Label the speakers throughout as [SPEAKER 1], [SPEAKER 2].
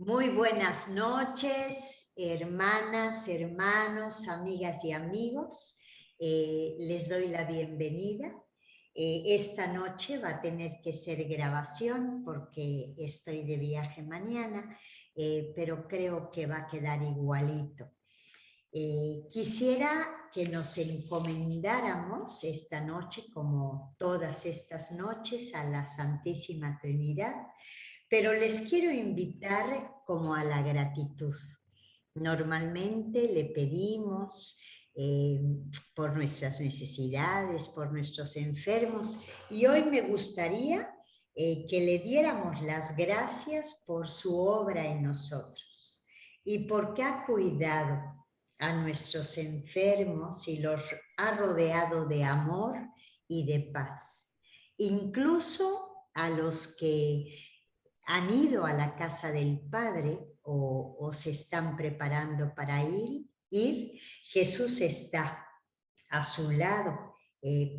[SPEAKER 1] Muy buenas noches, hermanas, hermanos, amigas y amigos. Les doy la bienvenida. Esta noche va a tener que ser grabación porque estoy de viaje mañana, pero creo que va a quedar igualito. Quisiera que nos encomendáramos esta noche, como todas estas noches, a la Santísima Trinidad, pero les quiero invitar como a la gratitud. Normalmente le pedimos por nuestras necesidades, por nuestros enfermos, y hoy me gustaría que le diéramos las gracias por su obra en nosotros y porque ha cuidado a nuestros enfermos y los ha rodeado de amor y de paz. Incluso a los que han ido a la casa del Padre o se están preparando para ir, Jesús está a su lado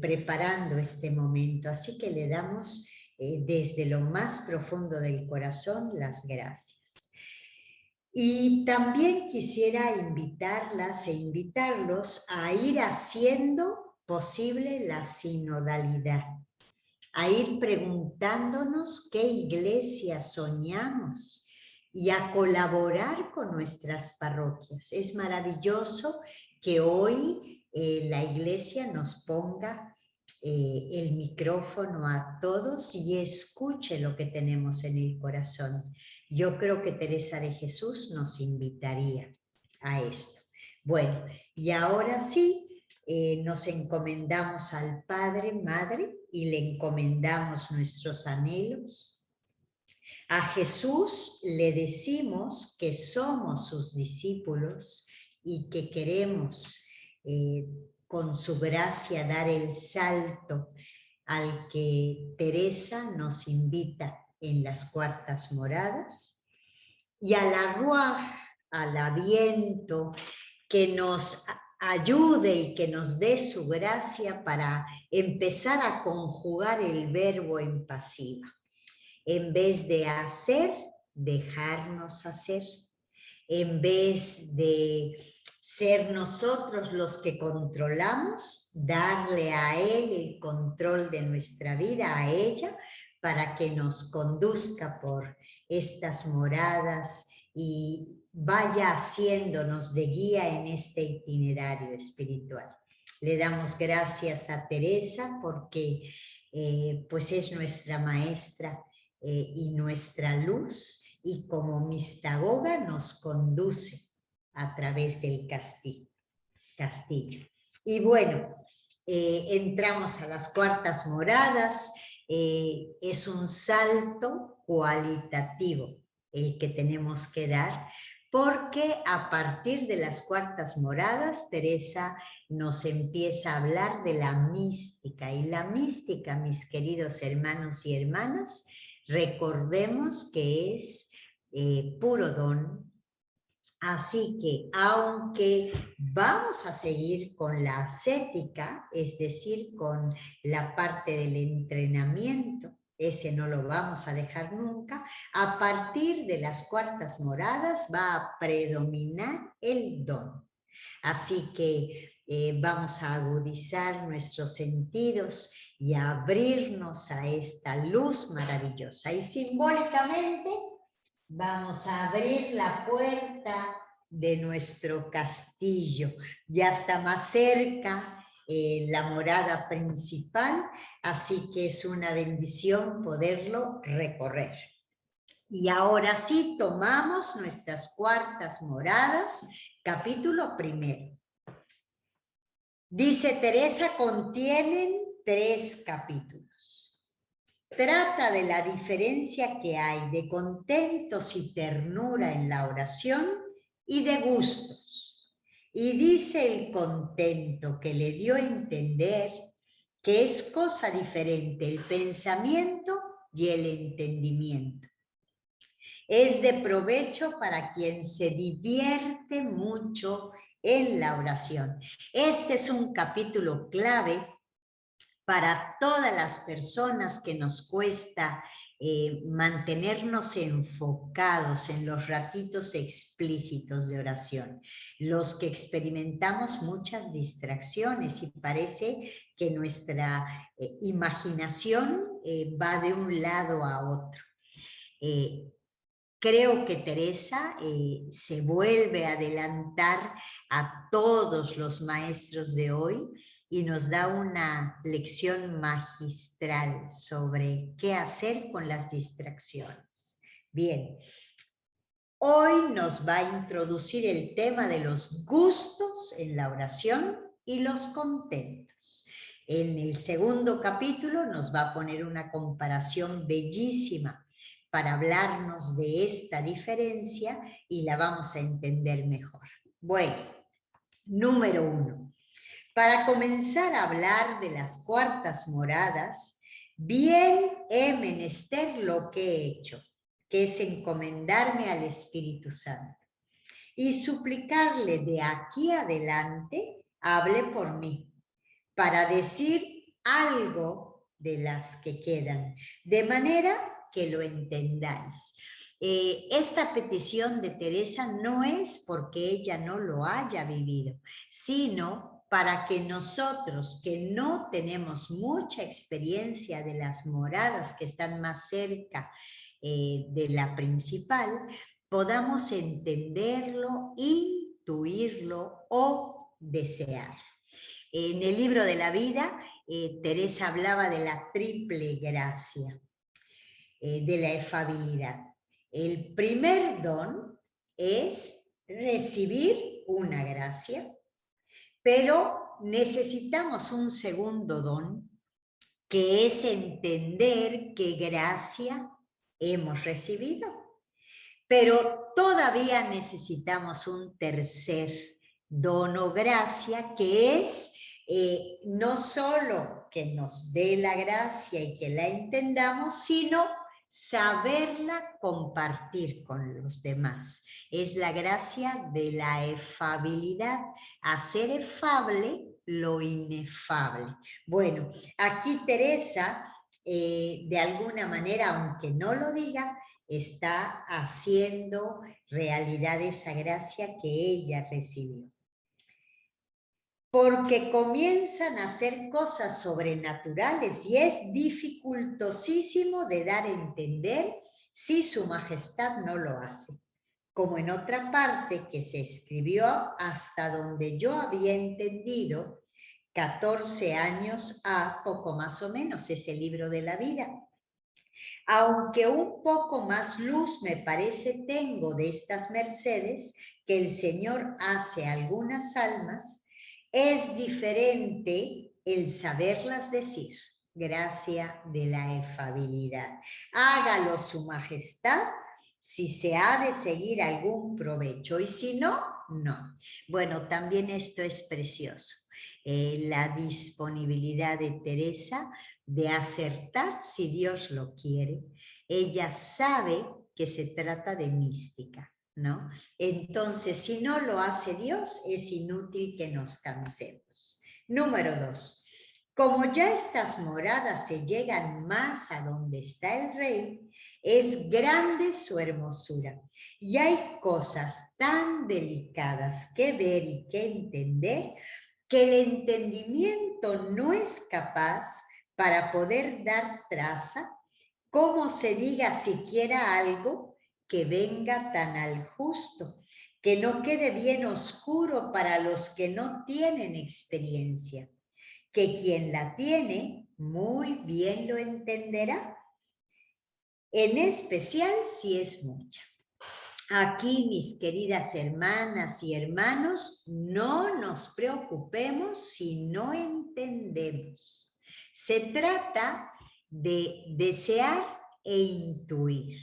[SPEAKER 1] preparando este momento. Así que le damos desde lo más profundo del corazón las gracias. Y también quisiera invitarlas e invitarlos a ir haciendo posible la sinodalidad, a ir preguntándonos qué iglesia soñamos y a colaborar con nuestras parroquias. Es maravilloso que hoy la iglesia nos ponga el micrófono a todos y escuche lo que tenemos en el corazón. Yo creo que Teresa de Jesús nos invitaría a esto. Bueno, y ahora sí, nos encomendamos al Padre, Madre, y le encomendamos nuestros anhelos. A Jesús le decimos que somos sus discípulos y que queremos con su gracia dar el salto al que Teresa nos invita en las cuartas moradas, y a la Ruaj, al viento, que nos ayude y que nos dé su gracia para empezar a conjugar el verbo en pasiva. En vez de hacer, dejarnos hacer. En vez de ser nosotros los que controlamos, darle a Él el control de nuestra vida, a ella, para que nos conduzca por estas moradas y vaya haciéndonos de guía en este itinerario espiritual. Le damos gracias a Teresa porque pues es nuestra maestra y nuestra luz, y como mistagoga nos conduce a través del castillo. Y bueno, entramos a las cuartas moradas. Es un salto cualitativo el que tenemos que dar, porque a partir de las cuartas moradas, Teresa nos empieza a hablar de la mística. Y la mística, mis queridos hermanos y hermanas, recordemos que es puro don. Así que, aunque vamos a seguir con la ascética, es decir, con la parte del entrenamiento, ese no lo vamos a dejar nunca, a partir de las cuartas moradas va a predominar el don. Así que vamos a agudizar nuestros sentidos y a abrirnos a esta luz maravillosa. Y simbólicamente vamos a abrir la puerta de nuestro castillo. Ya está más cerca la morada principal, así que es una bendición poderlo recorrer. Y ahora sí, tomamos nuestras cuartas moradas, capítulo primero. Dice Teresa, contienen 3 capítulos. Trata de la diferencia que hay de contentos y ternura en la oración y de gustos. Y dice el contento que le dio a entender que es cosa diferente el pensamiento y el entendimiento. Es de provecho para quien se divierte mucho en la oración. Este es un capítulo clave para todas las personas que nos cuesta mantenernos enfocados en los ratitos explícitos de oración, los que experimentamos muchas distracciones y parece que nuestra imaginación va de un lado a otro. Creo que Teresa se vuelve a adelantar a todos los maestros de hoy y nos da una lección magistral sobre qué hacer con las distracciones. Bien, hoy nos va a introducir el tema de los gustos en la oración y los contentos. En el segundo capítulo nos va a poner una comparación bellísima para hablarnos de esta diferencia y la vamos a entender mejor. Bueno, número 1. Para comenzar a hablar de las cuartas moradas, bien he menester lo que he hecho, que es encomendarme al Espíritu Santo y suplicarle de aquí adelante, hable por mí, para decir algo de las que quedan, de manera que lo entendáis. Esta petición de Teresa no es porque ella no lo haya vivido, sino para que nosotros que no tenemos mucha experiencia de las moradas que están más cerca de la principal, podamos entenderlo, intuirlo o desear. En el libro de la vida, Teresa hablaba de la triple gracia, de la efabilidad. El primer don es recibir una gracia, pero necesitamos un segundo don, que es entender qué gracia hemos recibido. Pero todavía necesitamos un tercer don o gracia, que es no solo que nos dé la gracia y que la entendamos, sino saberla compartir con los demás. Es la gracia de la efabilidad, hacer efable lo inefable. Bueno, aquí Teresa, de alguna manera, aunque no lo diga, está haciendo realidad esa gracia que ella recibió. Porque comienzan a hacer cosas sobrenaturales y es dificultosísimo de dar a entender si su majestad no lo hace. Como en otra parte que se escribió hasta donde yo había entendido, 14 años a poco más o menos, ese libro de la vida. Aunque un poco más luz me parece tengo de estas mercedes que el Señor hace a algunas almas, es diferente el saberlas decir, gracia de la efabilidad. Hágalo su majestad si se ha de seguir algún provecho y si no, no. Bueno, también esto es precioso. La disponibilidad de Teresa de acertar si Dios lo quiere. Ella sabe que se trata de mística, ¿no? Entonces, si no lo hace Dios, es inútil que nos cansemos. Número 2. Como ya estas moradas se llegan más a donde está el rey, es grande su hermosura y hay cosas tan delicadas que ver y que entender que el entendimiento no es capaz para poder dar traza, como se diga siquiera algo que venga tan al justo, que no quede bien oscuro para los que no tienen experiencia, que quien la tiene muy bien lo entenderá, en especial si es mucha. Aquí, mis queridas hermanas y hermanos, no nos preocupemos si no entendemos. Se trata de desear e intuir.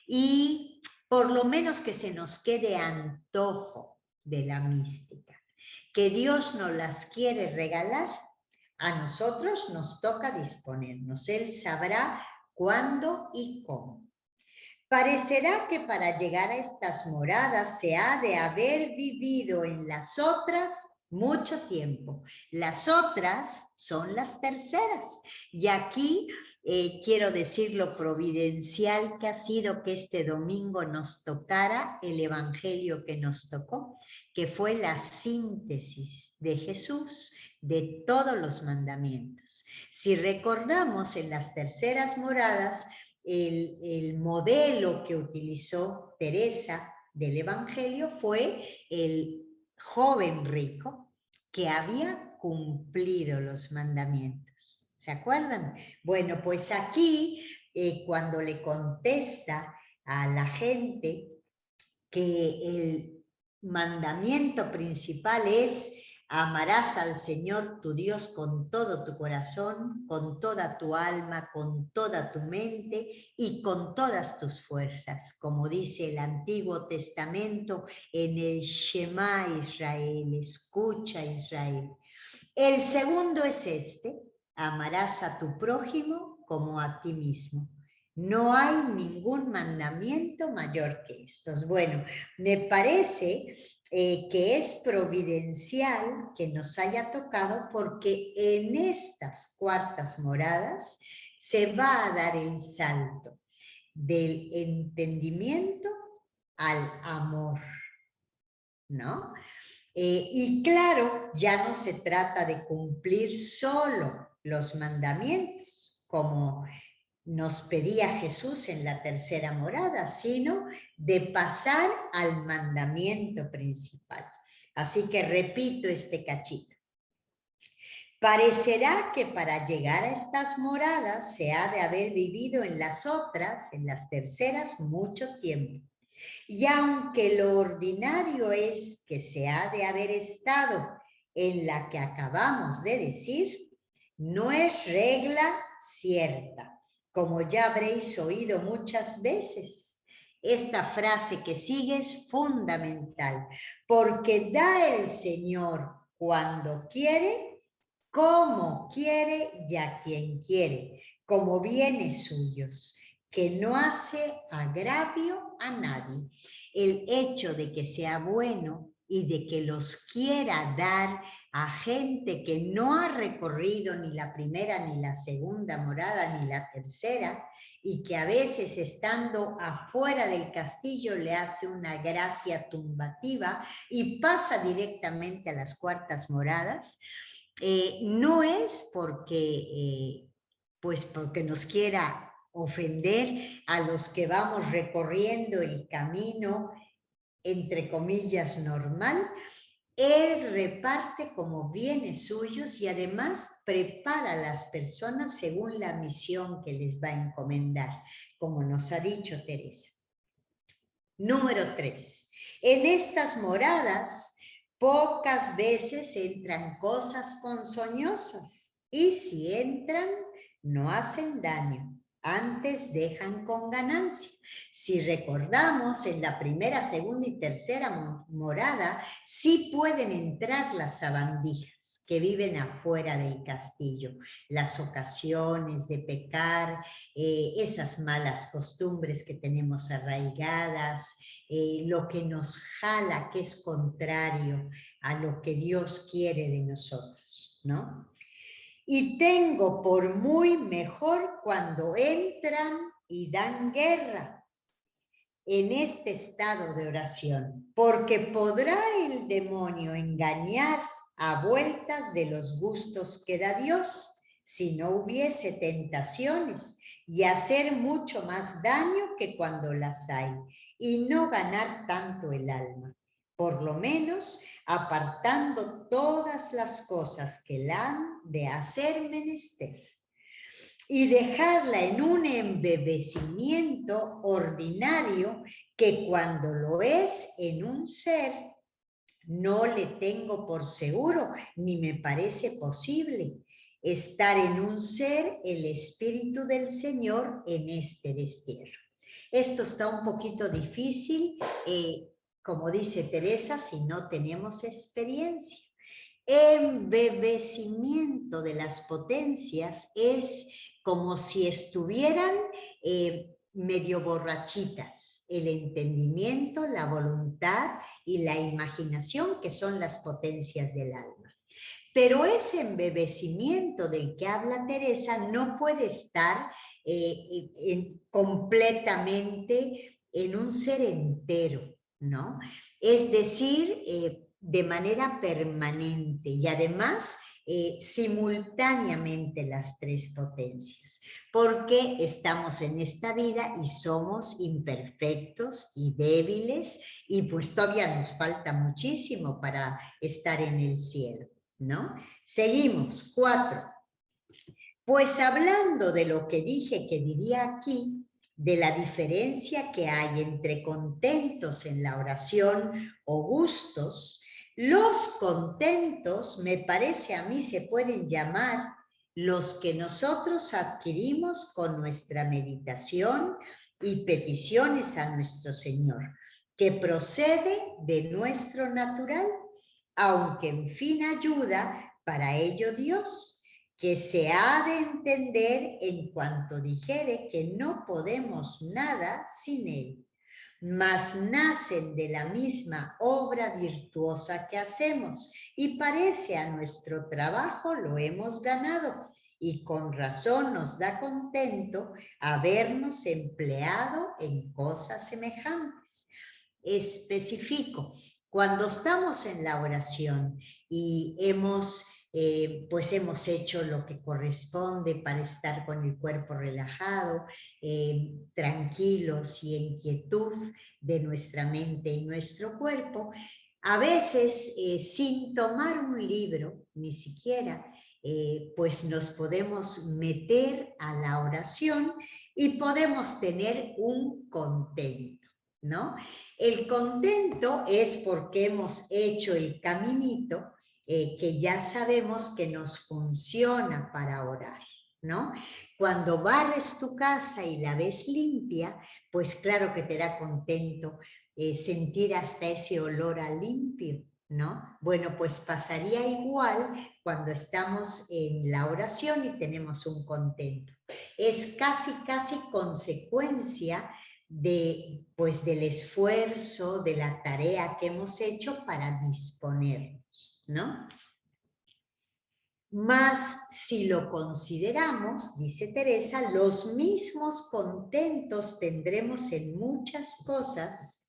[SPEAKER 1] Y por lo menos que se nos quede antojo de la mística. Que Dios nos las quiere regalar, a nosotros nos toca disponernos. Él sabrá cuándo y cómo. Parecerá que para llegar a estas moradas se ha de haber vivido en las otras mucho tiempo. Las otras son las terceras. Y aquí quiero decir lo providencial que ha sido que este domingo nos tocara el evangelio que nos tocó, que fue la síntesis de Jesús de todos los mandamientos. Si recordamos en las terceras moradas, el modelo que utilizó Teresa del evangelio fue el joven rico que había cumplido los mandamientos. ¿Se acuerdan? Bueno, pues aquí, cuando le contesta a la gente que el mandamiento principal es: amarás al Señor tu Dios con todo tu corazón, con toda tu alma, con toda tu mente y con todas tus fuerzas, como dice el Antiguo Testamento en el Shema Israel, escucha Israel. El segundo es este: amarás a tu prójimo como a ti mismo. No hay ningún mandamiento mayor que estos. Bueno, me parece que es providencial que nos haya tocado, porque en estas cuartas moradas se va a dar el salto del entendimiento al amor, ¿no? Y claro, ya no se trata de cumplir solo los mandamientos, como nos pedía Jesús en la tercera morada, sino de pasar al mandamiento principal. Así que repito este cachito. Parecerá que para llegar a estas moradas se ha de haber vivido en las otras, en las terceras, mucho tiempo. Y aunque lo ordinario es que se ha de haber estado en la que acabamos de decir, no es regla cierta, como ya habréis oído muchas veces. Esta frase que sigue es fundamental, porque da el Señor cuando quiere, como quiere y a quien quiere, como bienes suyos, que no hace agravio a nadie. El hecho de que sea bueno y de que los quiera dar a gente que no ha recorrido ni la primera, ni la segunda morada, ni la tercera, y que a veces estando afuera del castillo le hace una gracia tumbativa y pasa directamente a las cuartas moradas, no es porque, pues porque nos quiera ofender a los que vamos recorriendo el camino, entre comillas, normal. Él reparte como bienes suyos y además prepara a las personas según la misión que les va a encomendar, como nos ha dicho Teresa. Número 3. En estas moradas pocas veces entran cosas ponzoñosas, y si entran, no hacen daño, antes dejan con ganancia. Si recordamos, en la primera, segunda y tercera morada sí pueden entrar las sabandijas que viven afuera del castillo, las ocasiones de pecar, esas malas costumbres que tenemos arraigadas, lo que nos jala, que es contrario a lo que Dios quiere de nosotros, ¿no? Y tengo por muy mejor cuando entran y dan guerra en este estado de oración, porque podrá el demonio engañar a vueltas de los gustos que da Dios si no hubiese tentaciones, y hacer mucho más daño que cuando las hay, y no ganar tanto el alma, por lo menos apartando todas las cosas que la han de hacer menester, y dejarla en un embebecimiento ordinario que cuando lo es en un ser, no le tengo por seguro, ni me parece posible estar en un ser el Espíritu del Señor en este destierro. Esto está un poquito difícil, como dice Teresa, si no tenemos experiencia. Embebecimiento de las potencias es como si estuvieran medio borrachitas, el entendimiento, la voluntad y la imaginación, que son las potencias del alma. Pero ese embebecimiento del que habla Teresa no puede estar completamente en un ser entero, ¿no? Es decir, de manera permanente y además simultáneamente las tres potencias, porque estamos en esta vida y somos imperfectos y débiles y pues todavía nos falta muchísimo para estar en el cielo, ¿no? Seguimos, 4. Pues hablando de lo que dije que diría aquí, de la diferencia que hay entre contentos en la oración o gustos, los contentos, me parece a mí, se pueden llamar los que nosotros adquirimos con nuestra meditación y peticiones a nuestro Señor, que procede de nuestro natural, aunque en fin ayuda para ello Dios, que se ha de entender en cuanto dijere que no podemos nada sin él, mas nacen de la misma obra virtuosa que hacemos, y parece a nuestro trabajo lo hemos ganado, y con razón nos da contento habernos empleado en cosas semejantes. Especifico, cuando estamos en la oración y pues hemos hecho lo que corresponde para estar con el cuerpo relajado, tranquilos y en quietud de nuestra mente y nuestro cuerpo, a veces sin tomar un libro, ni siquiera, pues nos podemos meter a la oración y podemos tener un contento, ¿no? El contento es porque hemos hecho el caminito que ya sabemos que nos funciona para orar, ¿no? Cuando barres tu casa y la ves limpia, pues claro que te da contento sentir hasta ese olor a limpio, ¿no? Bueno, pues pasaría igual cuando estamos en la oración y tenemos un contento. Es casi consecuencia pues del esfuerzo, de la tarea que hemos hecho para disponernos, ¿no? Mas si lo consideramos, dice Teresa, los mismos contentos tendremos en muchas cosas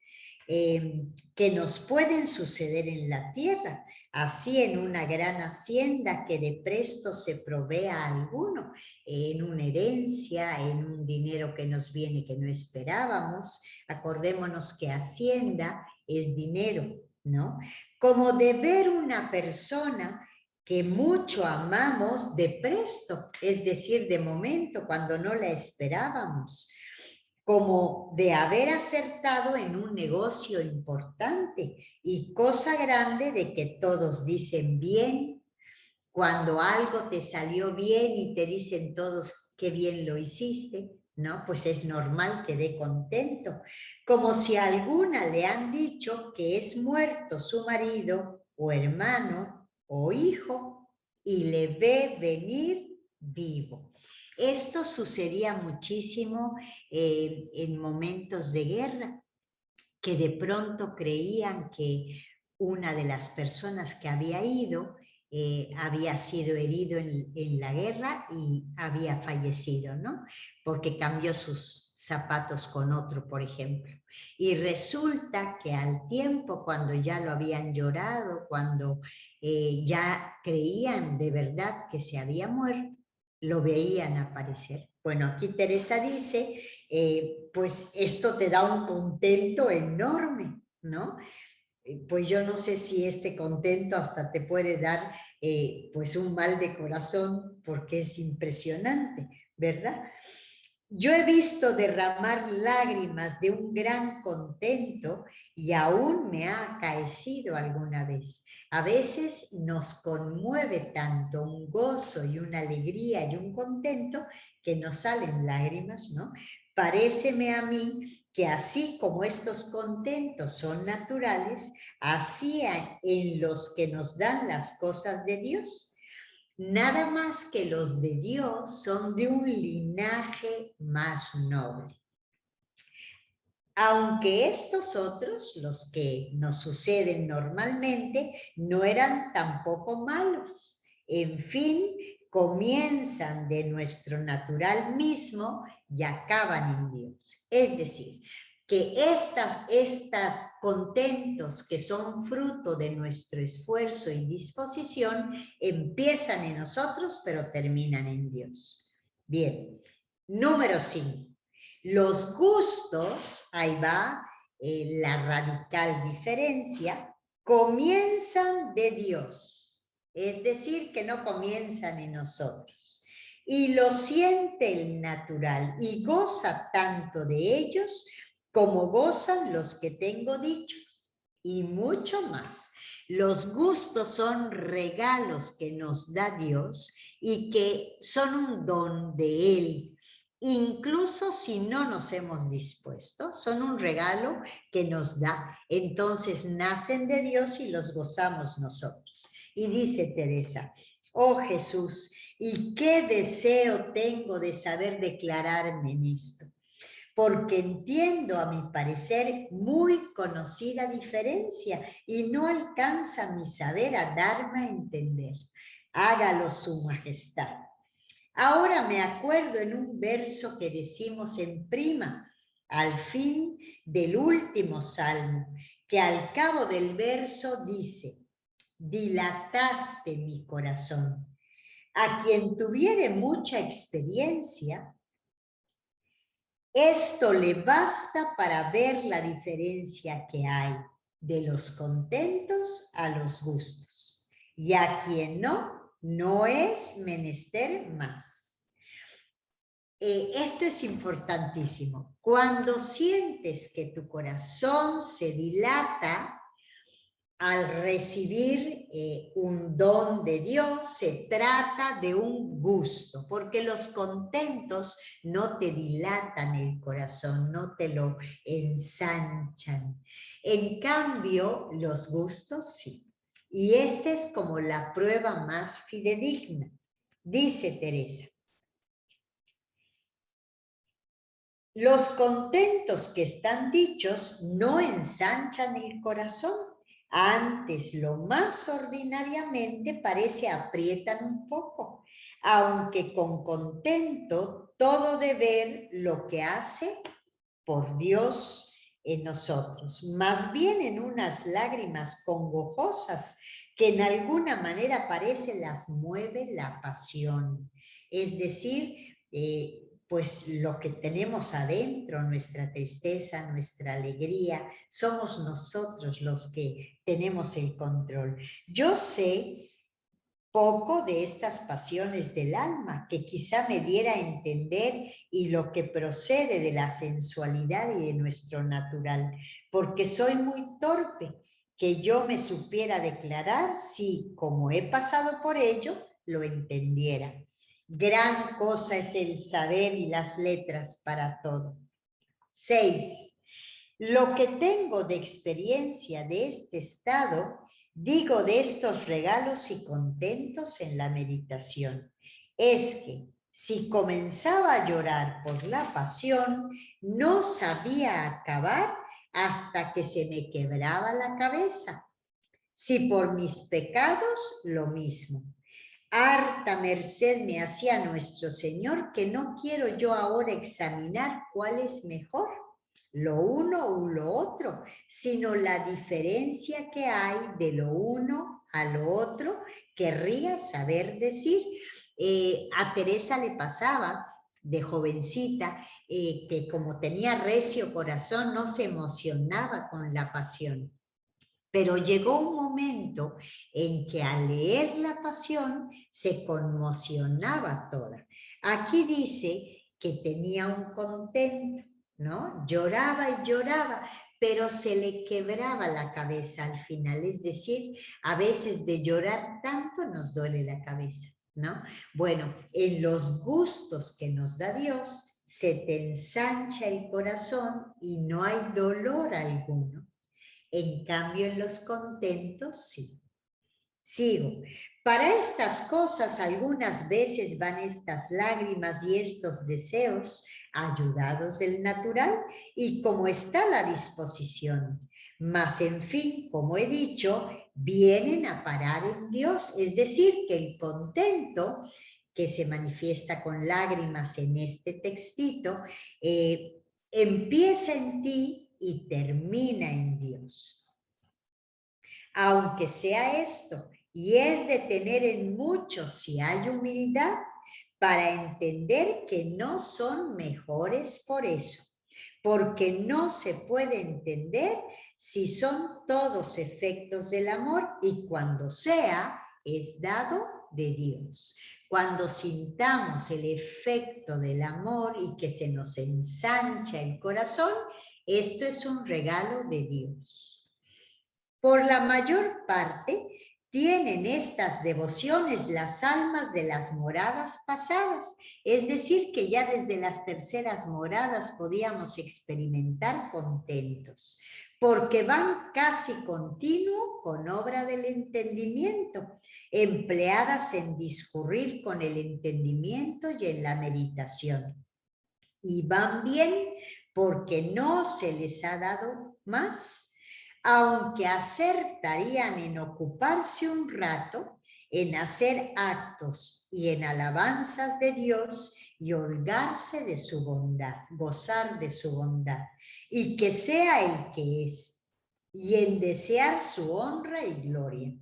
[SPEAKER 1] que nos pueden suceder en la tierra, así en una gran hacienda que de presto se provea a alguno, en una herencia, en un dinero que nos viene que no esperábamos. Acordémonos que hacienda es dinero, ¿no? Como de ver una persona que mucho amamos de presto, es decir, de momento, cuando no la esperábamos, como de haber acertado en un negocio importante y cosa grande de que todos dicen bien. Cuando algo te salió bien y te dicen todos qué bien lo hiciste, ¿no? Pues es normal que dé contento. Como si a alguna le han dicho que es muerto su marido o hermano o hijo y le ve venir vivo. Esto sucedía muchísimo en momentos de guerra, que de pronto creían que una de las personas que había ido había sido herido en la guerra y había fallecido, ¿no? Porque cambió sus zapatos con otro, por ejemplo. Y resulta que al tiempo, cuando ya lo habían llorado, cuando ya creían de verdad que se había muerto, lo veían aparecer. Bueno, aquí Teresa dice, pues esto te da un contento enorme, ¿no? Pues yo no sé si este contento hasta te puede dar pues un mal de corazón, porque es impresionante, ¿verdad? Yo he visto derramar lágrimas de un gran contento y aún me ha acaecido alguna vez. A veces nos conmueve tanto un gozo y una alegría y un contento que nos salen lágrimas, ¿no? Paréceme a mí que así como estos contentos son naturales, así en los que nos dan las cosas de Dios, nada más que los de Dios son de un linaje más noble. aunque estos otros, los que nos suceden normalmente, no eran tampoco malos. En fin, comienzan de nuestro natural mismo y acaban en Dios. Es decir, que estas contentos que son fruto de nuestro esfuerzo y disposición empiezan en nosotros, pero terminan en Dios. Bien, número 5. Los gustos, ahí va la radical diferencia, comienzan de Dios, es decir, que no comienzan en nosotros. Y lo siente el natural y goza tanto de ellos como gozan los que tengo dichos, y mucho más. Los gustos son regalos que nos da Dios y que son un don de Él. Incluso si no nos hemos dispuesto, son un regalo que nos da. Entonces nacen de Dios y los gozamos nosotros. Y dice Teresa, oh Jesús, y qué deseo tengo de saber declararme en esto, porque entiendo, a mi parecer, muy conocida diferencia y no alcanza mi saber a darme a entender. Hágalo su majestad. Ahora me acuerdo en un verso que decimos en prima, al fin del último salmo, que al cabo del verso dice, dilataste mi corazón. A quien tuviere mucha experiencia, esto le basta para ver la diferencia que hay de los contentos a los gustos. Y a quien no, no es menester más. Esto es importantísimo. Cuando sientes que tu corazón se dilata al recibir un don de Dios, se trata de un gusto, porque los contentos no te dilatan el corazón, no te lo ensanchan. En cambio, los gustos sí. Y esta es como la prueba más fidedigna. Dice Teresa, los contentos que están dichos no ensanchan el corazón, antes lo más ordinariamente parece aprietan un poco, aunque con contento todo de ver lo que hace por Dios en nosotros, más bien en unas lágrimas congojosas que en alguna manera parece las mueve la pasión, es decir, pues lo que tenemos adentro, nuestra tristeza, nuestra alegría, somos nosotros los que tenemos el control. Yo sé poco de estas pasiones del alma, que quizá me diera a entender y lo que procede de la sensualidad y de nuestro natural, porque soy muy torpe, que yo me supiera declarar si, como he pasado por ello, lo entendiera. Gran cosa es el saber y las letras para todo. 6. Lo que tengo de experiencia de este estado, digo de estos regalos y contentos en la meditación, es que si comenzaba a llorar por la pasión, no sabía acabar hasta que se me quebraba la cabeza. Si por mis pecados, lo mismo. Harta merced me hacía nuestro Señor, que no quiero yo ahora examinar cuál es mejor, lo uno o lo otro, sino la diferencia que hay de lo uno a lo otro, querría saber decir. A Teresa le pasaba de jovencita que como tenía recio corazón no se emocionaba con la pasión. Pero llegó un momento en que al leer la pasión se conmocionaba toda. Aquí dice que tenía un contento, ¿no? Lloraba y lloraba, pero se le quebraba la cabeza al final. Es decir, a veces de llorar tanto nos duele la cabeza, ¿no? Bueno, en los gustos que nos da Dios, se te ensancha el corazón y no hay dolor alguno. En cambio, en los contentos, sí. Sigo. Para estas cosas algunas veces van estas lágrimas y estos deseos, ayudados del natural y como está la disposición. Mas en fin, como he dicho, vienen a parar en Dios. Es decir, que el contento que se manifiesta con lágrimas en este textito, empieza en ti y termina en Dios. Aunque sea esto, y es de tener en mucho si hay humildad, para entender que no son mejores por eso, porque no se puede entender si son todos efectos del amor y cuando sea, es dado de Dios. Cuando sintamos el efecto del amor y que se nos ensancha el corazón, esto es un regalo de Dios. Por la mayor parte, tienen estas devociones las almas de las moradas pasadas, es decir, que ya desde las terceras moradas podíamos experimentar contentos, porque van casi continuo con obra del entendimiento, empleadas en discurrir con el entendimiento y en la meditación. Y van bien porque no se les ha dado más, aunque acertarían en ocuparse un rato, en hacer actos y en alabanzas de Dios y holgarse de su bondad, gozar de su bondad, y que sea el que es, y en desear su honra y gloria.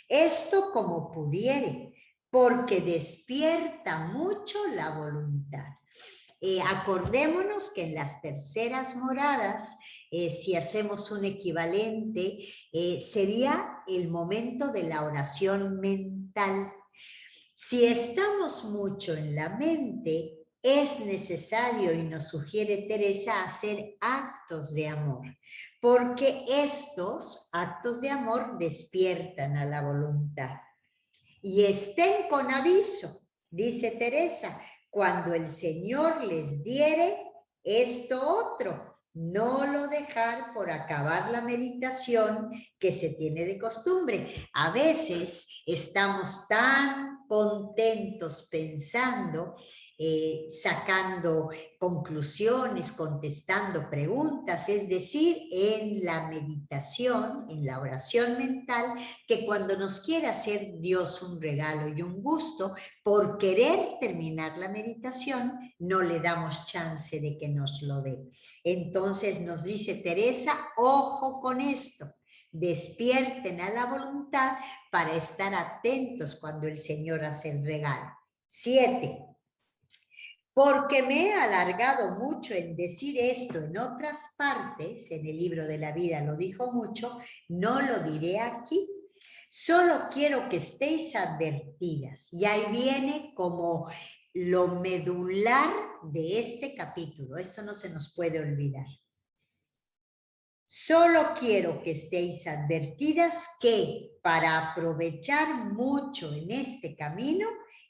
[SPEAKER 1] Esto como pudiere, porque despierta mucho la voluntad. Acordémonos que en las terceras moradas, si hacemos un equivalente, sería el momento de la oración mental. Si estamos mucho en la mente, es necesario, y nos sugiere Teresa, hacer actos de amor, porque estos actos de amor despiertan a la voluntad. Y estén con aviso, dice Teresa, cuando el Señor les diere esto otro, no lo dejar por acabar la meditación que se tiene de costumbre. A veces estamos tan contentos pensando, sacando conclusiones, contestando preguntas, es decir, en la meditación, en la oración mental, que cuando nos quiere hacer Dios un regalo y un gusto, por querer terminar la meditación, no le damos chance de que nos lo dé. Entonces nos dice Teresa, ojo con esto, despierten a la voluntad para estar atentos cuando el Señor hace el regalo. 7. Porque me he alargado mucho en decir esto en otras partes, en el libro de la vida lo dijo mucho, no lo diré aquí. Solo quiero que estéis advertidas. Y ahí viene como lo medular de este capítulo. Esto no se nos puede olvidar. Solo quiero que estéis advertidas que para aprovechar mucho en este camino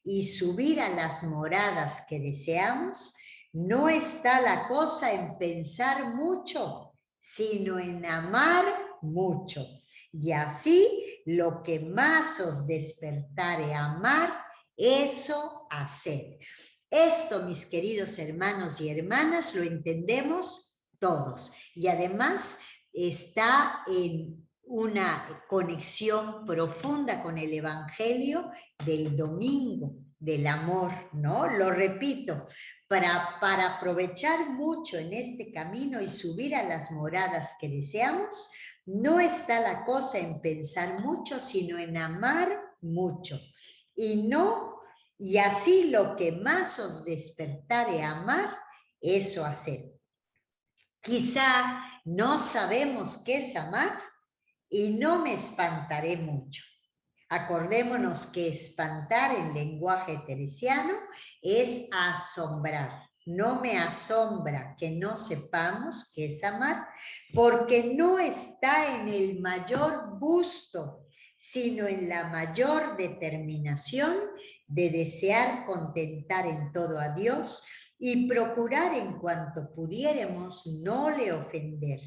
[SPEAKER 1] y subir a las moradas que deseamos, no está la cosa en pensar mucho, sino en amar mucho. Y así lo que más os despertare a amar, eso hacer. Esto, mis queridos hermanos y hermanas, lo entendemos todos. Y además está en una conexión profunda con el Evangelio del domingo, del amor, ¿no? Lo repito, para aprovechar mucho en este camino y subir a las moradas que deseamos, no está la cosa en pensar mucho, sino en amar mucho. Y así lo que más os despertare a amar, eso hacer. Quizá no sabemos qué es amar y no me espantaré mucho. Acordémonos que espantar en lenguaje teresiano es asombrar. No me asombra que no sepamos qué es amar, porque no está en el mayor gusto, sino en la mayor determinación de desear contentar en todo a Dios y procurar en cuanto pudiéramos no le ofender.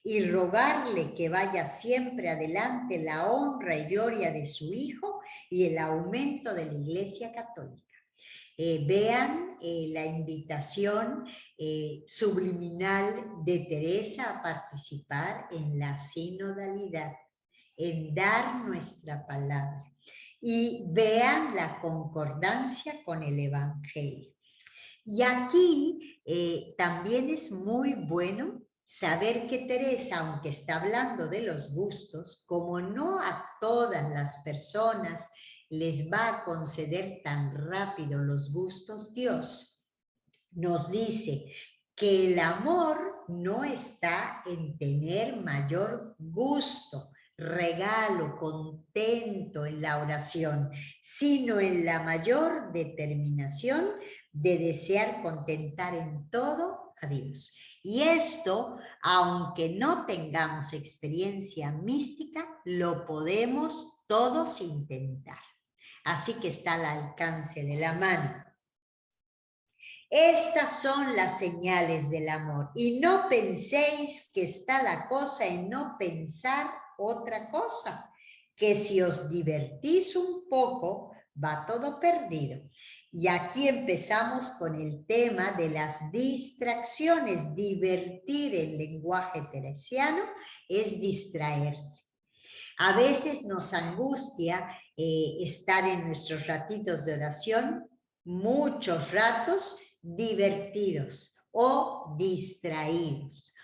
[SPEAKER 1] y rogarle que vaya siempre adelante la honra y gloria de su Hijo y el aumento de la Iglesia Católica. Vean la invitación subliminal de Teresa a participar en la sinodalidad, en dar nuestra palabra. Y vean la concordancia con el Evangelio. Y aquí también es muy bueno saber que Teresa, aunque está hablando de los gustos, como no a todas las personas les va a conceder tan rápido los gustos Dios, nos dice que el amor no está en tener mayor gusto, regalo, contento en la oración, sino en la mayor determinación de desear contentar en todo a Dios. Y esto, aunque no tengamos experiencia mística, lo podemos todos intentar. Así que está al alcance de la mano. Estas son las señales del amor. Y no penséis que está la cosa en no pensar otra cosa, que si os divertís un poco, va todo perdido. Y aquí empezamos con el tema de las distracciones. Divertir el lenguaje teresiano es distraerse. A veces nos angustia estar en nuestros ratitos de oración, muchos ratos divertidos o distraídos.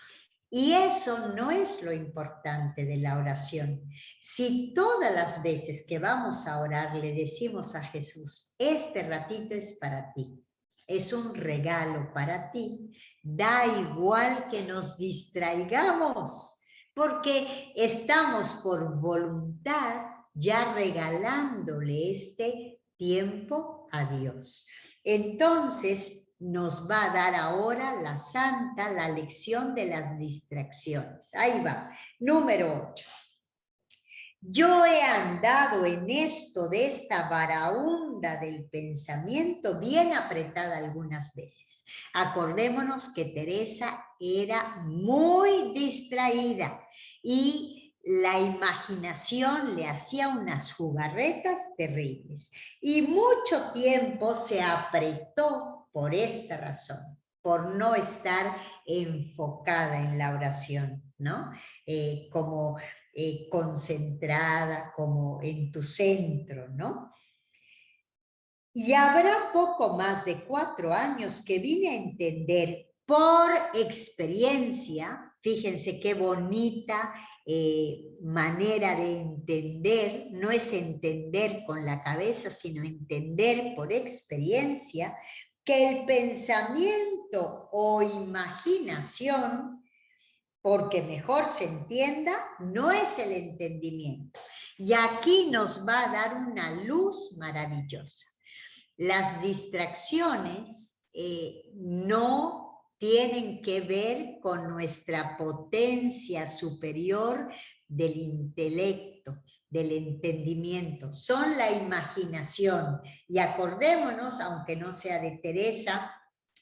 [SPEAKER 1] Y eso no es lo importante de la oración. Si todas las veces que vamos a orar le decimos a Jesús, este ratito es para ti, es un regalo para ti, da igual que nos distraigamos, porque estamos por voluntad ya regalándole este tiempo a Dios. Entonces, nos va a dar ahora la santa, la lección de las distracciones. Ahí va, número 8. Yo he andado en esto de esta varaunda del pensamiento bien apretada algunas veces. Acordémonos que Teresa era muy distraída y la imaginación le hacía unas jugarretas terribles. Y mucho tiempo se apretó por esta razón, por no estar enfocada en la oración, ¿no? Concentrada, como en tu centro, ¿no? Y habrá poco más de 4 años que vine a entender por experiencia, fíjense qué bonita manera de entender, no es entender con la cabeza, sino entender por experiencia, que el pensamiento o imaginación, porque mejor se entienda, no es el entendimiento. Y aquí nos va a dar una luz maravillosa. Las distracciones no tienen que ver con nuestra potencia superior del intelecto, del entendimiento, son la imaginación. Y acordémonos, aunque no sea de Teresa,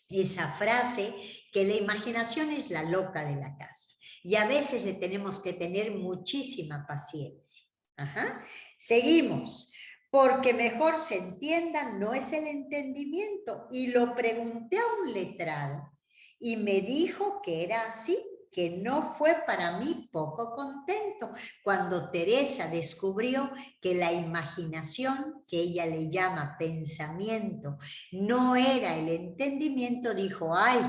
[SPEAKER 1] esa frase, que la imaginación es la loca de la casa. Y a veces le tenemos que tener muchísima paciencia. Ajá. Seguimos. Porque mejor se entienda, no es el entendimiento. Y lo pregunté a un letrado y me dijo que era así, que no fue para mí poco contento cuando Teresa descubrió que la imaginación, que ella le llama pensamiento, no era el entendimiento. Dijo, ay,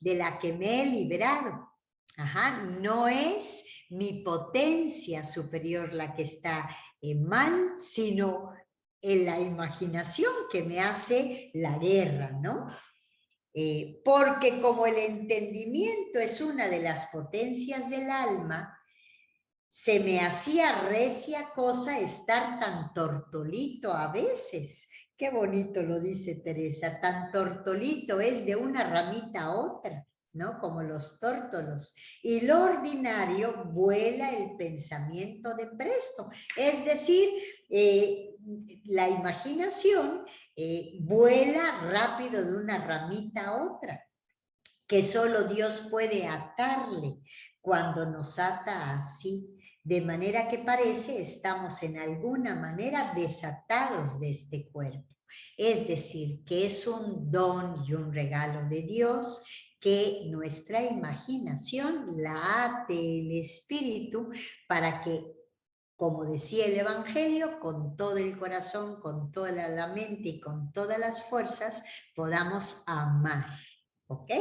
[SPEAKER 1] de la que me he librado. Ajá, no es mi potencia superior la que está mal, sino en la imaginación que me hace la guerra, ¿no? Porque como el entendimiento es una de las potencias del alma, se me hacía recia cosa estar tan tortolito a veces. Qué bonito lo dice Teresa, tan tortolito es de una ramita a otra, ¿no? Como los tórtolos. Y lo ordinario vuela el pensamiento de presto. Es decir, la imaginación vuela rápido de una ramita a otra, que solo Dios puede atarle cuando nos ata así, de manera que parece estamos en alguna manera desatados de este cuerpo. Es decir, que es un don y un regalo de Dios que nuestra imaginación la ate el espíritu para que, como decía el Evangelio, con todo el corazón, con toda la mente y con todas las fuerzas podamos amar. ¿Ok?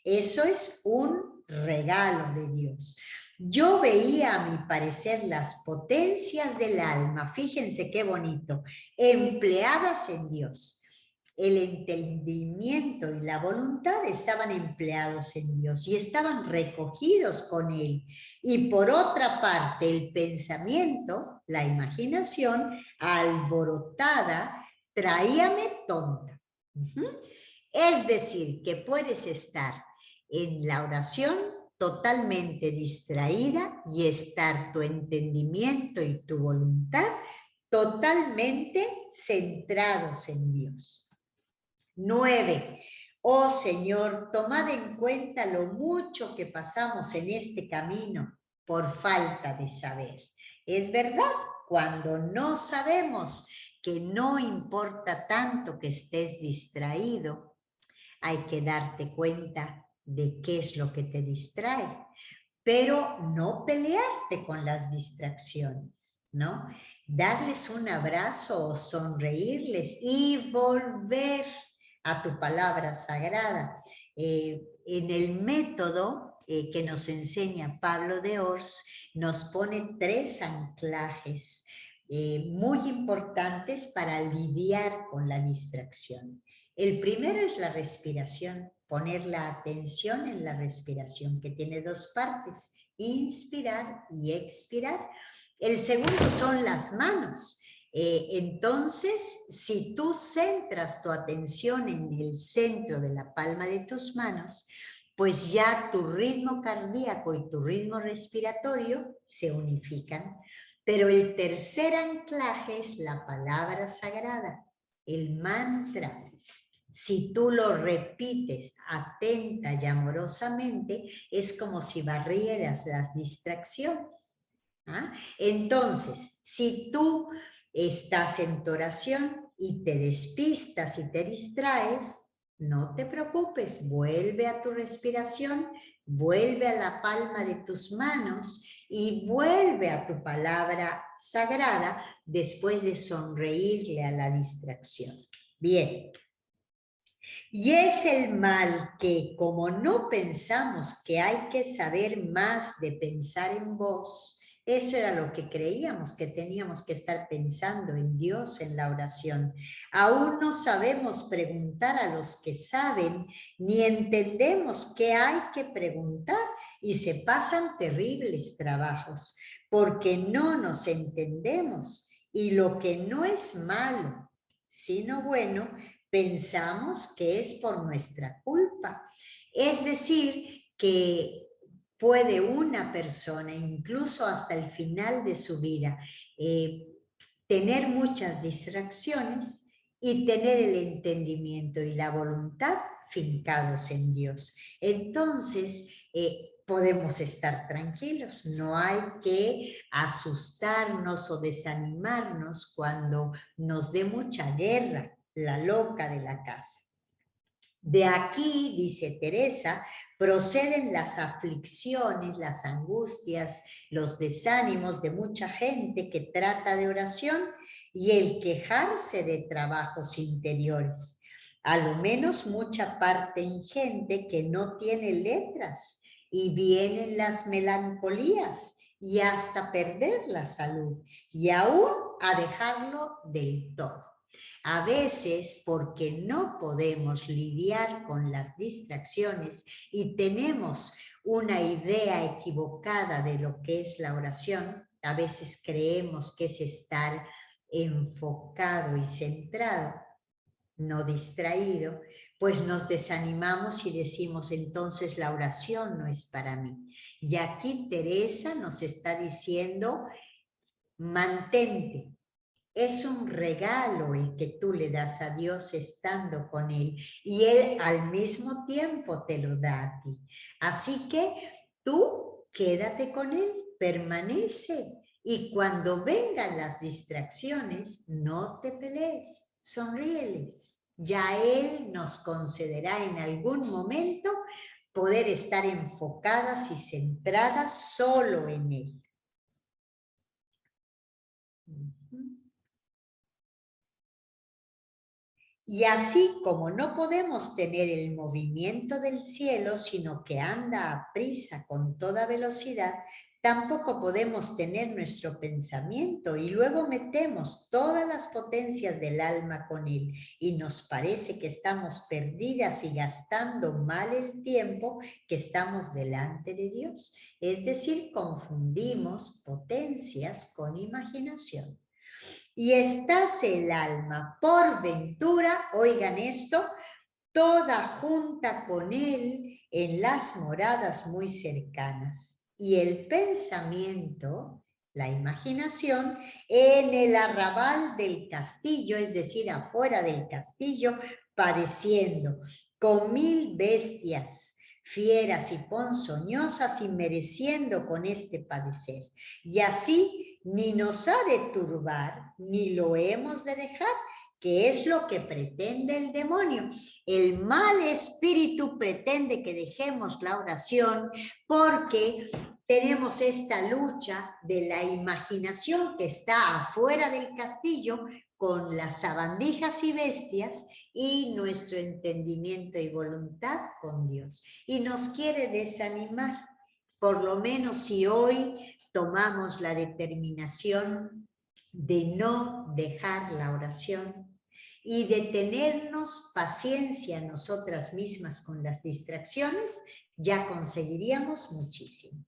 [SPEAKER 1] Eso es un regalo de Dios. Yo veía, a mi parecer, las potencias del alma, fíjense qué bonito, empleadas en Dios. El entendimiento y la voluntad estaban empleados en Dios y estaban recogidos con Él. Y por otra parte, el pensamiento, la imaginación, alborotada, traíame tonta. Es decir, que puedes estar en la oración totalmente distraída y estar tu entendimiento y tu voluntad totalmente centrados en Dios. 9. Oh Señor, tomad en cuenta lo mucho que pasamos en este camino por falta de saber. Es verdad, cuando no sabemos que no importa tanto que estés distraído, hay que darte cuenta de qué es lo que te distrae, pero no pelearte con las distracciones, ¿no? Darles un abrazo o sonreírles y volver a tu palabra sagrada. En el método que nos enseña Pablo de Ors, nos pone 3 anclajes muy importantes para lidiar con la distracción. El primero es la respiración, poner la atención en la respiración, que tiene 2 partes, inspirar y expirar. El segundo son las manos. Entonces, si tú centras tu atención en el centro de la palma de tus manos, pues ya tu ritmo cardíaco y tu ritmo respiratorio se unifican. Pero el tercer anclaje es la palabra sagrada, el mantra. Si tú lo repites atenta y amorosamente, es como si barrieras las distracciones. ¿Ah? Entonces, si tú estás en tu oración y te despistas y te distraes, no te preocupes, vuelve a tu respiración, vuelve a la palma de tus manos y vuelve a tu palabra sagrada después de sonreírle a la distracción. Bien. Y es el mal que, como no pensamos que hay que saber más de pensar en vos, eso era lo que creíamos, que teníamos que estar pensando en Dios en la oración. Aún no sabemos preguntar a los que saben, ni entendemos qué hay que preguntar, y se pasan terribles trabajos, porque no nos entendemos, y lo que no es malo, sino bueno, pensamos que es por nuestra culpa. Es decir, que puede una persona, incluso hasta el final de su vida, tener muchas distracciones y tener el entendimiento y la voluntad fincados en Dios. Entonces, podemos estar tranquilos, no hay que asustarnos o desanimarnos cuando nos dé mucha guerra la loca de la casa. De aquí, dice Teresa, proceden las aflicciones, las angustias, los desánimos de mucha gente que trata de oración y el quejarse de trabajos interiores. A lo menos mucha parte ingente que no tiene letras y vienen las melancolías y hasta perder la salud y aún a dejarlo del todo. A veces, porque no podemos lidiar con las distracciones y tenemos una idea equivocada de lo que es la oración, a veces creemos que es estar enfocado y centrado, no distraído, pues nos desanimamos y decimos, entonces la oración no es para mí. Y aquí Teresa nos está diciendo, mantente. Es un regalo el que tú le das a Dios estando con Él y Él al mismo tiempo te lo da a ti. Así que tú quédate con Él, permanece. Y cuando vengan las distracciones, no te pelees, sonríeles. Ya Él nos concederá en algún momento poder estar enfocadas y centradas solo en Él. Y así como no podemos tener el movimiento del cielo, sino que anda a prisa con toda velocidad, tampoco podemos tener nuestro pensamiento y luego metemos todas las potencias del alma con él y nos parece que estamos perdidas y gastando mal el tiempo que estamos delante de Dios. Es decir, confundimos potencias con imaginación. Y estase el alma por ventura, oigan esto, toda junta con él en las moradas muy cercanas. Y el pensamiento, la imaginación, en el arrabal del castillo, es decir, afuera del castillo, padeciendo con 1000 bestias, fieras y ponzoñosas y mereciendo con este padecer. Y así ni nos ha de turbar, ni lo hemos de dejar, que es lo que pretende el demonio. El mal espíritu pretende que dejemos la oración porque tenemos esta lucha de la imaginación que está afuera del castillo con las sabandijas y bestias y nuestro entendimiento y voluntad con Dios. Y nos quiere desanimar. Por lo menos si hoy tomamos la determinación de no dejar la oración y de tenernos paciencia nosotras mismas con las distracciones, ya conseguiríamos muchísimo.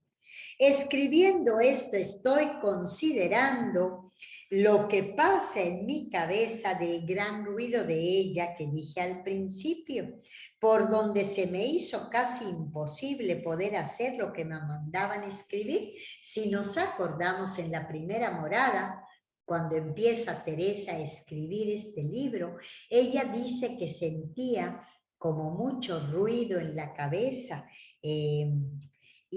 [SPEAKER 1] Escribiendo esto estoy considerando lo que pasa en mi cabeza del gran ruido de ella que dije al principio, por donde se me hizo casi imposible poder hacer lo que me mandaban escribir. Si nos acordamos en la primera morada, cuando empieza Teresa a escribir este libro, ella dice que sentía como mucho ruido en la cabeza,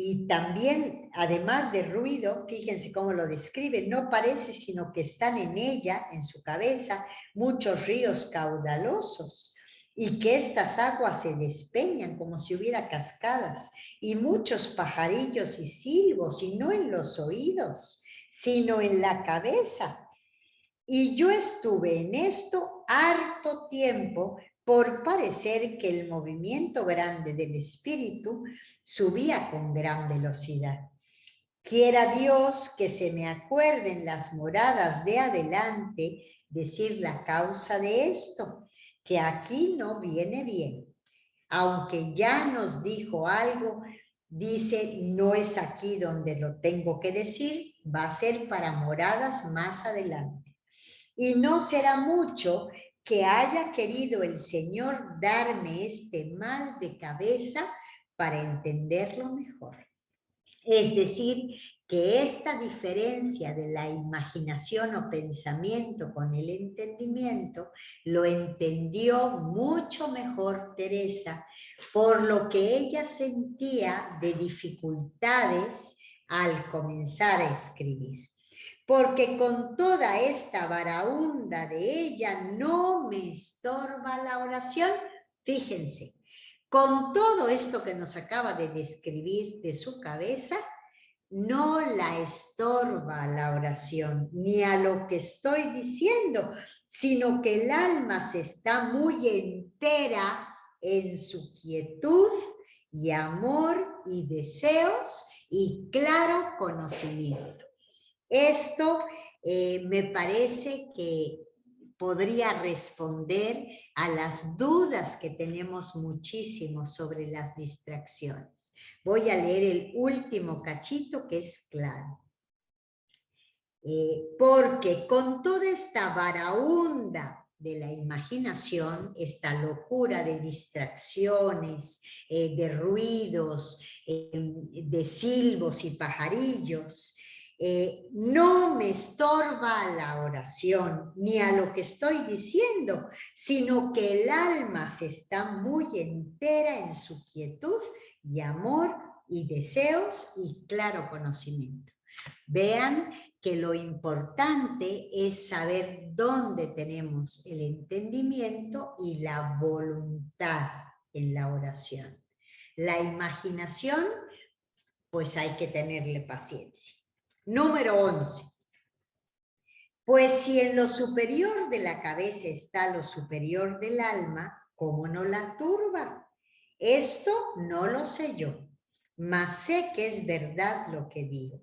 [SPEAKER 1] y también, además de ruido, fíjense cómo lo describe, no parece sino que están en ella, en su cabeza, muchos ríos caudalosos y que estas aguas se despeñan como si hubiera cascadas y muchos pajarillos y silbos y no en los oídos, sino en la cabeza. Y yo estuve en esto harto tiempo por parecer que el movimiento grande del espíritu subía con gran velocidad. Quiera Dios que se me acuerden las moradas de adelante decir la causa de esto, que aquí no viene bien. Aunque ya nos dijo algo, dice, no es aquí donde lo tengo que decir, va a ser para moradas más adelante. Y no será mucho que haya querido el Señor darme este mal de cabeza para entenderlo mejor. Es decir, que esta diferencia de la imaginación o pensamiento con el entendimiento lo entendió mucho mejor Teresa, por lo que ella sentía de dificultades al comenzar a escribir. Porque con toda esta varaunda de ella no me estorba la oración. Fíjense, con todo esto que nos acaba de describir de su cabeza, no la estorba la oración, ni a lo que estoy diciendo, sino que el alma se está muy entera en su quietud y amor y deseos y claro conocimiento. Esto me parece que podría responder a las dudas que tenemos muchísimo sobre las distracciones. Voy a leer el último cachito que es claro. Porque con toda esta varaunda de la imaginación, esta locura de distracciones, de ruidos, de silbos y pajarillos, no me estorba la oración ni a lo que estoy diciendo, sino que el alma se está muy entera en su quietud y amor y deseos y claro conocimiento. Vean que lo importante es saber dónde tenemos el entendimiento y la voluntad en la oración. La imaginación, pues hay que tenerle paciencia. Número 11. Pues si en lo superior de la cabeza está lo superior del alma, ¿cómo no la turba? Esto no lo sé yo, mas sé que es verdad lo que digo.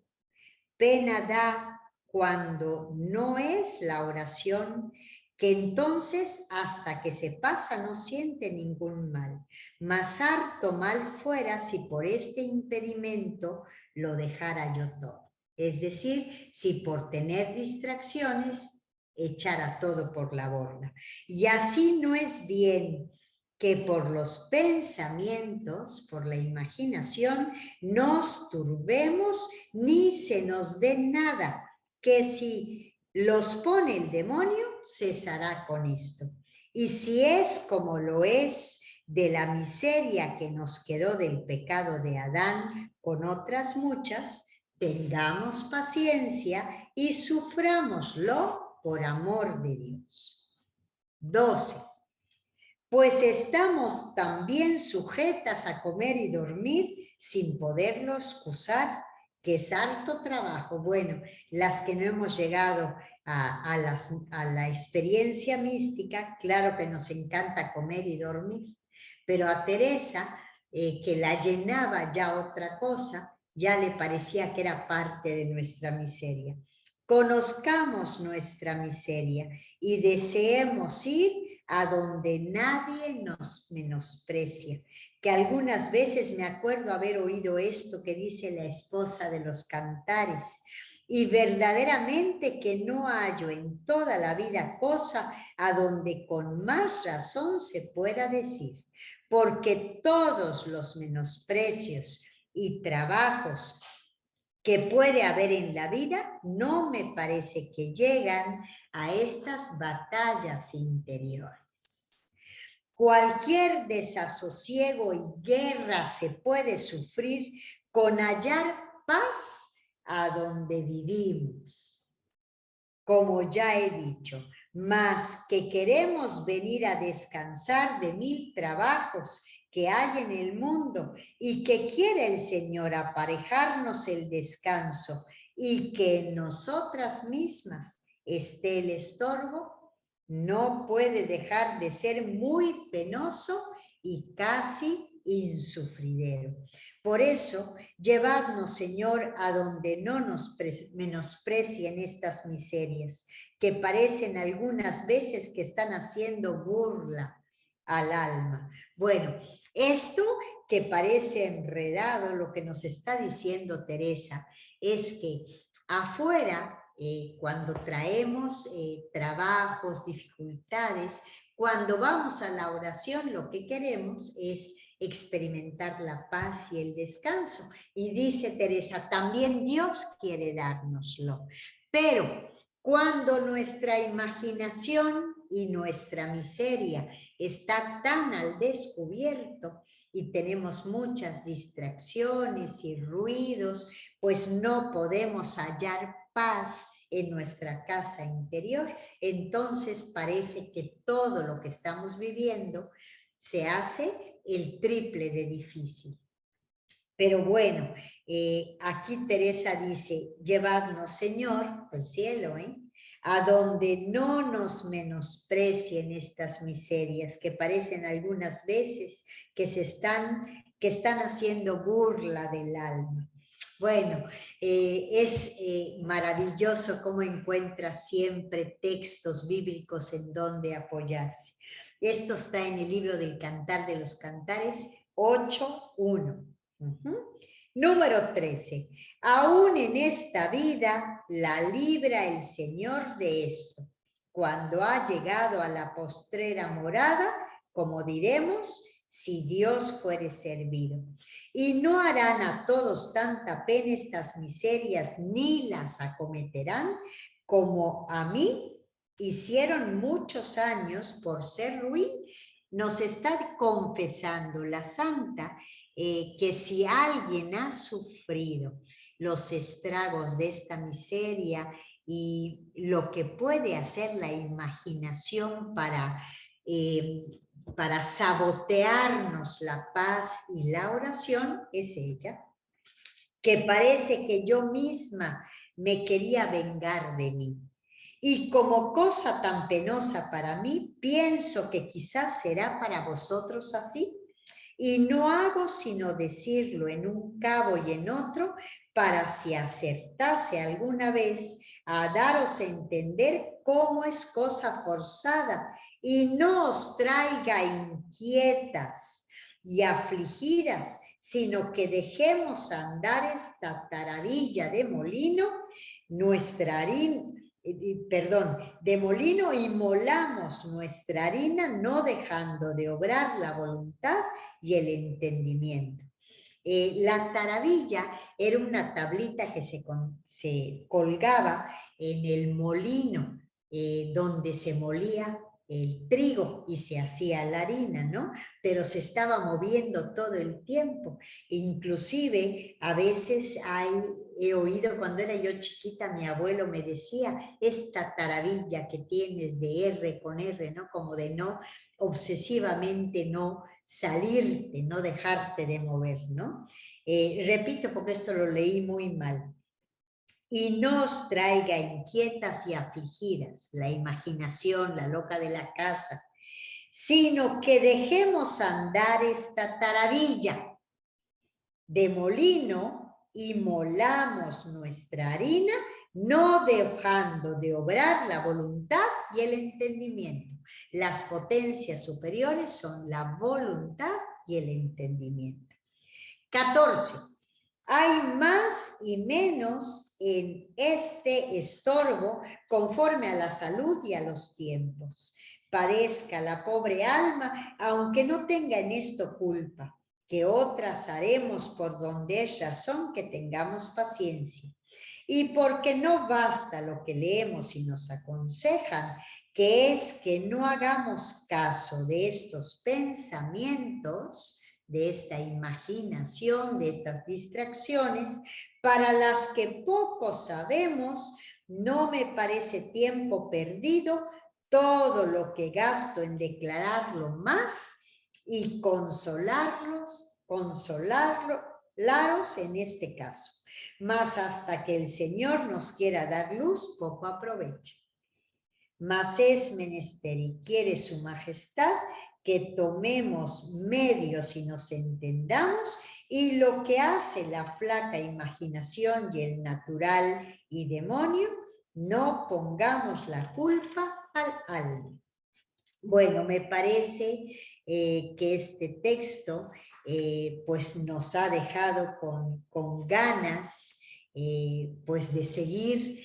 [SPEAKER 1] Pena da cuando no es la oración, que entonces hasta que se pasa no siente ningún mal, mas harto mal fuera si por este impedimento lo dejara yo todo. Es decir, si por tener distracciones echara todo por la borda. Y así no es bien que por los pensamientos, por la imaginación, nos turbemos ni se nos dé nada, que si los pone el demonio, cesará con esto. Y si es como lo es de la miseria que nos quedó del pecado de Adán con otras muchas, tengamos paciencia y sufrámoslo por amor de Dios. 12. Pues estamos también sujetas a comer y dormir sin poderlo excusar, que es harto trabajo. Bueno, las que no hemos llegado a la experiencia mística, claro que nos encanta comer y dormir, pero a Teresa, que la llenaba ya otra cosa, ya le parecía que era parte de nuestra miseria. Conozcamos nuestra miseria y deseemos ir a donde nadie nos menosprecia. Que algunas veces me acuerdo haber oído esto que dice la esposa de los Cantares, y verdaderamente que no hallo en toda la vida cosa a donde con más razón se pueda decir, porque todos los menosprecios y trabajos que puede haber en la vida no me parece que llegan a estas batallas interiores. Cualquier desasosiego y guerra se puede sufrir con hallar paz a donde vivimos. Como ya he dicho, mas que queremos venir a descansar de 1000 trabajos que hay en el mundo y que quiere el Señor aparejarnos el descanso y que en nosotras mismas esté el estorbo, no puede dejar de ser muy penoso y casi insufridero. Por eso, llevadnos, Señor, a donde no nos menosprecien estas miserias, que parecen algunas veces que están haciendo burla al alma. Bueno, esto que parece enredado, lo que nos está diciendo Teresa, es que afuera, cuando traemos trabajos, dificultades, cuando vamos a la oración, lo que queremos es experimentar la paz y el descanso. Y dice Teresa, también Dios quiere dárnoslo. Pero cuando nuestra imaginación y nuestra miseria está tan al descubierto y tenemos muchas distracciones y ruidos, pues no podemos hallar paz en nuestra casa interior. Entonces parece que todo lo que estamos viviendo se hace el triple de difícil. Pero bueno, aquí Teresa dice, llevadnos, Señor, al cielo, a donde no nos menosprecien estas miserias que parecen algunas veces que están haciendo burla del alma. Bueno, es maravilloso cómo encuentra siempre textos bíblicos en donde apoyarse. Esto está en el libro del Cantar de los Cantares 8:1. Número 13. Aún en esta vida la libra el Señor de esto. Cuando ha llegado a la postrera morada, como diremos, si Dios fuere servido. Y no harán a todos tanta pena estas miserias, ni las acometerán, como a mí hicieron muchos años por ser ruin. Nos está confesando la santa que si alguien ha sufrido los estragos de esta miseria y lo que puede hacer la imaginación para sabotearnos la paz y la oración, es ella, que parece que yo misma me quería vengar de mí. Y como cosa tan penosa para mí, pienso que quizás será para vosotros así. Y no hago sino decirlo en un cabo y en otro, para si acertase alguna vez a daros a entender cómo es cosa forzada y no os traiga inquietas y afligidas, sino que dejemos andar esta taravilla de molino, nuestra harina, de molino, y molamos nuestra harina, no dejando de obrar la voluntad y el entendimiento. La taravilla era una tablita que se colgaba en el molino donde se molía el trigo y se hacía la harina, ¿no? Pero se estaba moviendo todo el tiempo. Inclusive, a veces he oído cuando era yo chiquita, mi abuelo me decía, esta taravilla que tienes de R con R, ¿no? Como de no, obsesivamente no salirte, no dejarte de mover, ¿no? Repito porque esto lo leí muy mal. Y no os traiga inquietas y afligidas, la imaginación, la loca de la casa, sino que dejemos andar esta taravilla de molino y molamos nuestra harina, no dejando de obrar la voluntad y el entendimiento. Las potencias superiores son la voluntad y el entendimiento. 14. Hay más y menos en este estorbo conforme a la salud y a los tiempos. Padezca la pobre alma, aunque no tenga en esto culpa, que otras haremos por donde es razón que tengamos paciencia. Y porque no basta lo que leemos y nos aconsejan, que es que no hagamos caso de estos pensamientos, de esta imaginación, de estas distracciones, para las que poco sabemos, no me parece tiempo perdido todo lo que gasto en declararlo más y consolaros en este caso. Mas hasta que el Señor nos quiera dar luz, poco aprovecha. Mas es menester y quiere su majestad que tomemos medios y nos entendamos, y lo que hace la flaca imaginación y el natural y demonio, no pongamos la culpa al alma. Bueno, me parece que este texto pues nos ha dejado con ganas pues de seguir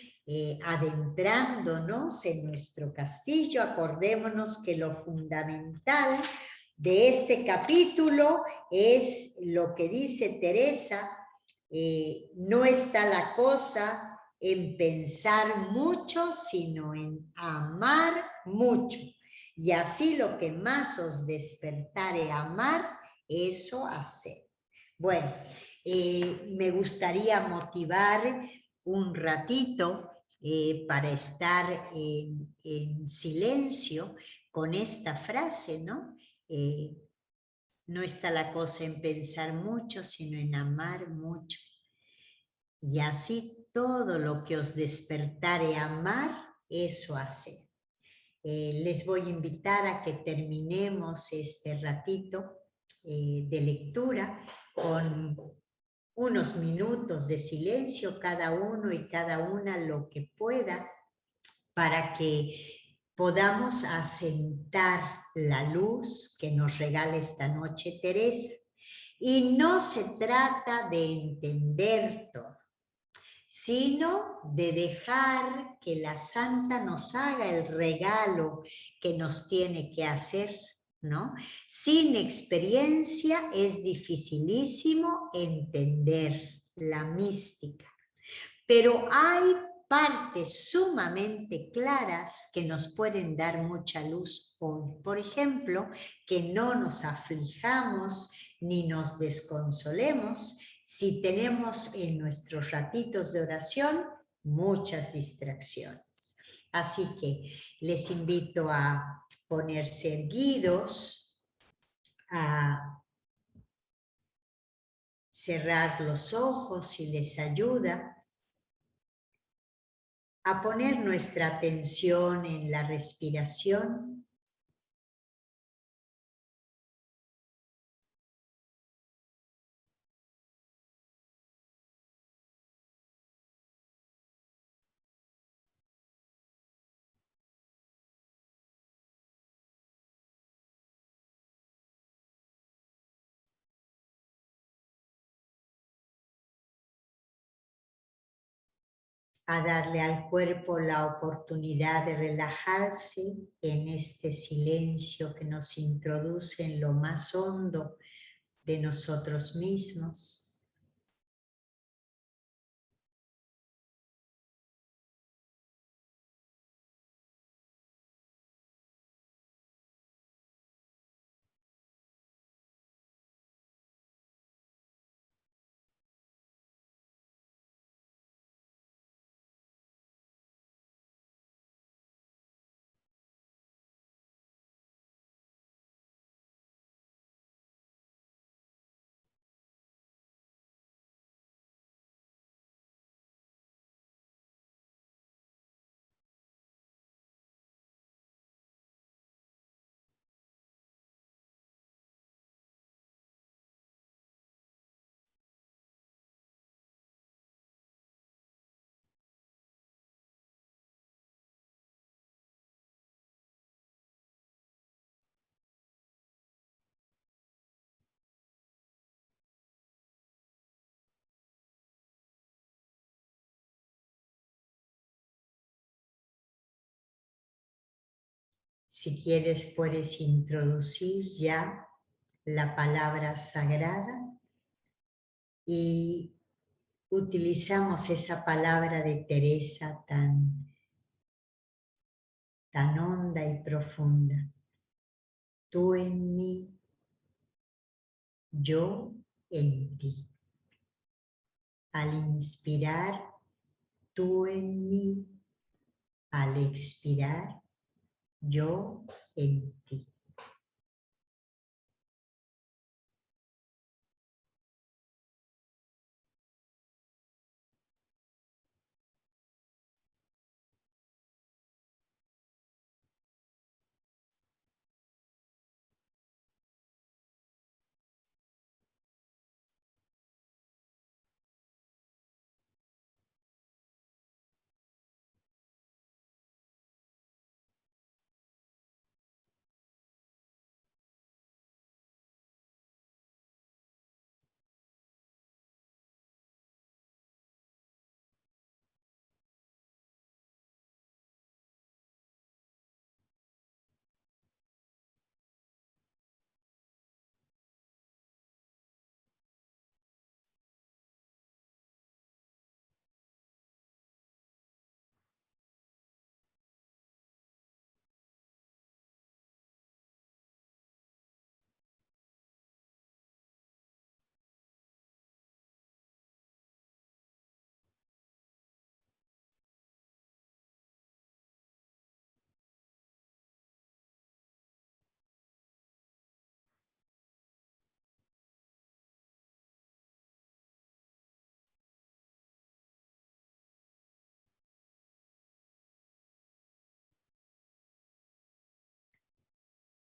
[SPEAKER 1] adentrándonos en nuestro castillo. Acordémonos que lo fundamental de este capítulo es lo que dice Teresa, no está la cosa en pensar mucho, sino en amar mucho. Y así lo que más os despertare a amar, eso hacer. Bueno, me gustaría motivar un ratito para estar en silencio con esta frase, ¿no? No está la cosa en pensar mucho, sino en amar mucho. Y así todo lo que os despertare a amar, eso hacer. Les voy a invitar a que terminemos este ratito de lectura con unos minutos de silencio, cada uno y cada una lo que pueda, para que podamos asentar la luz que nos regala esta noche Teresa. Y no se trata de entender todo, sino de dejar que la Santa nos haga el regalo que nos tiene que hacer, ¿no? Sin experiencia es dificilísimo entender la mística, pero hay partes sumamente claras que nos pueden dar mucha luz hoy. Por ejemplo, que no nos aflijamos ni nos desconsolemos si tenemos en nuestros ratitos de oración muchas distracciones. Así que les invito a ponerse erguidos, a cerrar los ojos si les ayuda, a poner nuestra atención en la respiración. A darle al cuerpo la oportunidad de relajarse en este silencio que nos introduce en lo más hondo de nosotros mismos. Si quieres, puedes introducir ya la palabra sagrada y utilizamos esa palabra de Teresa tan honda y profunda. Tú en mí, yo en ti. Al inspirar, tú en mí. Al expirar, yo en ti.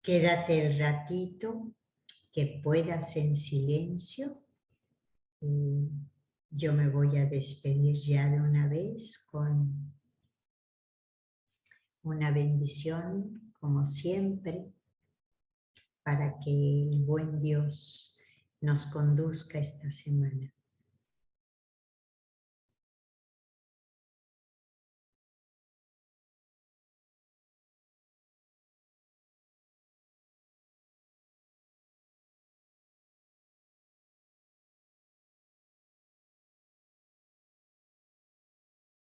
[SPEAKER 1] Quédate el ratito que puedas en silencio. Y yo me voy a despedir ya de una vez con una bendición, como siempre, para que el buen Dios nos conduzca esta semana.